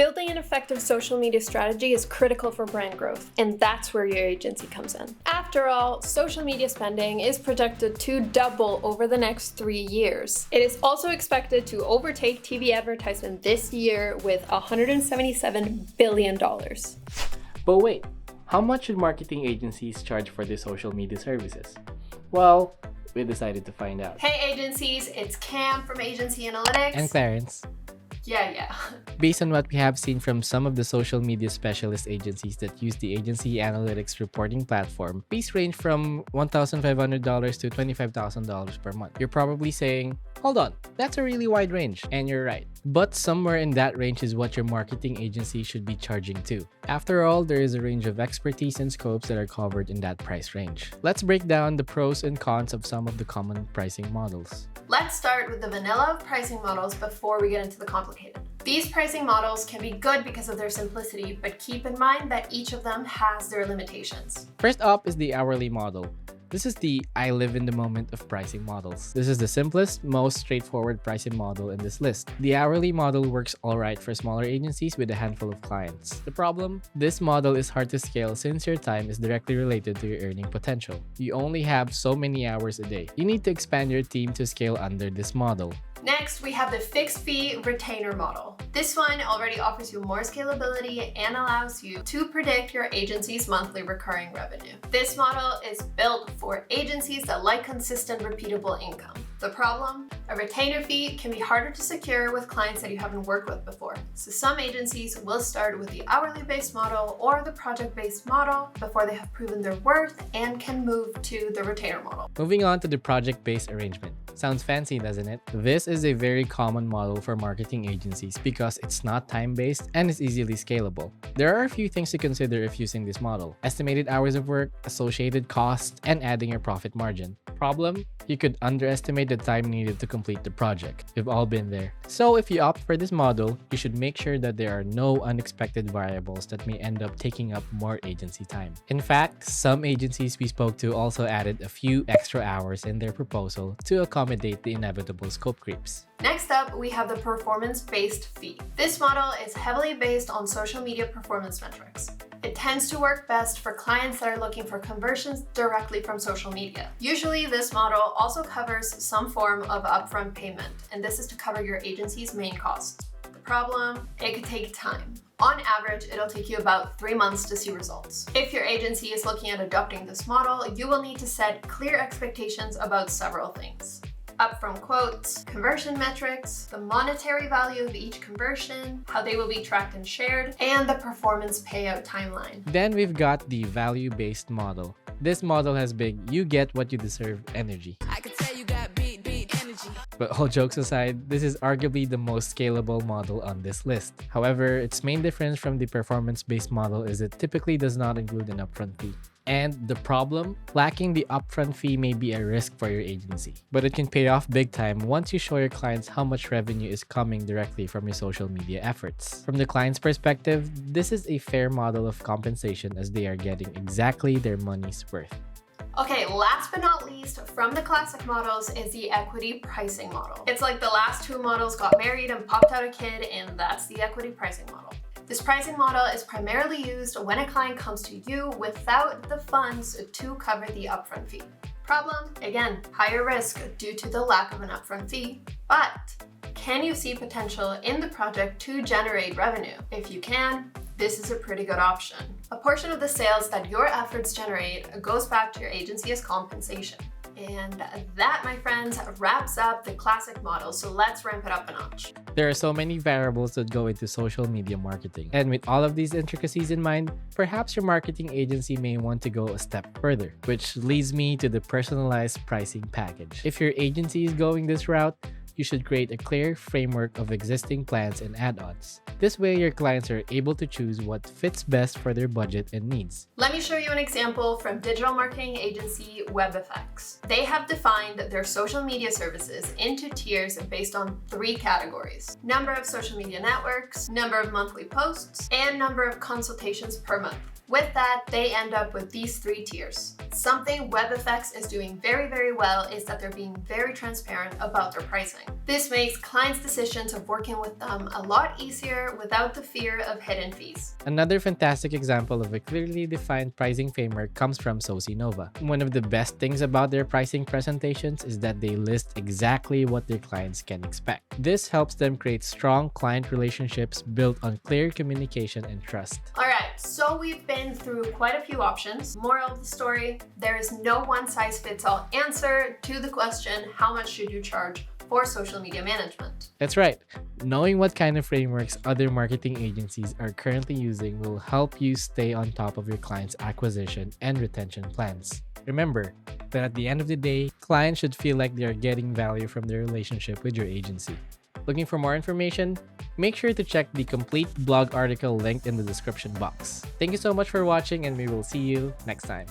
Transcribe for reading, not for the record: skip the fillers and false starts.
Building an effective social media strategy is critical for brand growth, and that's where your agency comes in. After all, social media spending is projected to double over the next 3 years. It is also expected to overtake TV advertisement this year with $177 billion. But wait, how much should marketing agencies charge for their social media services? Well, we decided to find out. Hey agencies, it's Cam from AgencyAnalytics. And Clarence. Yeah. Based on what we have seen from some of the social media specialist agencies that use the AgencyAnalytics reporting platform, fees range from $1,500 to $25,000 per month. You're probably saying, hold on, that's a really wide range. And you're right. But somewhere in that range is what your marketing agency should be charging too. After all, there is a range of expertise and scopes that are covered in that price range. Let's break down the pros and cons of some of the common pricing models. Let's start with the vanilla of pricing models before we get into the complicated. These pricing models can be good because of their simplicity, but keep in mind that each of them has their limitations. First up is the hourly model. This is the I live in the moment of pricing models. This is the simplest, most straightforward pricing model in this list. The hourly model works alright for smaller agencies with a handful of clients. The problem? This model is hard to scale since your time is directly related to your earning potential. You only have so many hours a day. You need to expand your team to scale under this model. Next, we have the fixed fee retainer model. This one already offers you more scalability and allows you to predict your agency's monthly recurring revenue. This model is built for agencies that like consistent, repeatable income. The problem? A retainer fee can be harder to secure with clients that you haven't worked with before. So some agencies will start with the hourly-based model or the project-based model before they have proven their worth and can move to the retainer model. Moving on to the project-based arrangement. Sounds fancy, doesn't it? This is a very common model for marketing agencies because it's not time-based and is easily scalable. There are a few things to consider if using this model: estimated hours of work, associated costs, and adding your profit margin. Problem? You could underestimate the time needed to complete the project. We've all been there. So if you opt for this model, you should make sure that there are no unexpected variables that may end up taking up more agency time. In fact, some agencies we spoke to also added a few extra hours in their proposal to accommodate the inevitable scope creeps. Next up, we have the performance-based fee. This model is heavily based on social media performance metrics. It tends to work best for clients that are looking for conversions directly from social media. Usually, this model also covers some form of upfront payment, and this is to cover your agency's main costs. The problem? It could take time. On average, it'll take you about 3 months to see results. If your agency is looking at adopting this model, you will need to set clear expectations about several things: upfront quotes, conversion metrics, the monetary value of each conversion, how they will be tracked and shared, and the performance payout timeline. Then we've got the value-based model. This model has big "you get what you deserve" energy. I can tell you got beat energy. But all jokes aside, this is arguably the most scalable model on this list. However, its main difference from the performance-based model is it typically does not include an upfront fee. And the problem? Lacking the upfront fee may be a risk for your agency, but it can pay off big time once you show your clients how much revenue is coming directly from your social media efforts. From the client's perspective, this is a fair model of compensation as they are getting exactly their money's worth. Okay, last but not least, from the classic models is the equity pricing model. It's like the last two models got married and popped out a kid, and that's the equity pricing model. This pricing model is primarily used when a client comes to you without the funds to cover the upfront fee. Problem? Again, higher risk due to the lack of an upfront fee, but can you see potential in the project to generate revenue? If you can, this is a pretty good option. A portion of the sales that your efforts generate goes back to your agency as compensation. And that, my friends, wraps up the classic model, so let's ramp it up a notch. There are so many variables that go into social media marketing. And with all of these intricacies in mind, perhaps your marketing agency may want to go a step further, which leads me to the personalized pricing package. If your agency is going this route, you should create a clear framework of existing plans and add-ons. This way, your clients are able to choose what fits best for their budget and needs. Let me show you an example from digital marketing agency WebFX. They have defined their social media services into tiers based on 3 categories: number of social media networks, number of monthly posts, and number of consultations per month. With that, they end up with these 3 tiers. Something WebFX is doing very, very well is that they're being very transparent about their pricing. pricing. This makes clients' decisions of working with them a lot easier without the fear of hidden fees. Another fantastic example of a clearly defined pricing framework comes from Socinova. One of the best things about their pricing presentations is that they list exactly what their clients can expect. This helps them create strong client relationships built on clear communication and trust. Alright, so we've been through quite a few options. Moral of the story, there is no one-size-fits-all answer to the question, how much should you charge for social media management? That's right. Knowing what kind of frameworks other marketing agencies are currently using will help you stay on top of your clients' acquisition and retention plans. Remember that at the end of the day, clients should feel like they are getting value from their relationship with your agency. Looking for more information? Make sure to check the complete blog article linked in the description box. Thank you so much for watching, and we will see you next time.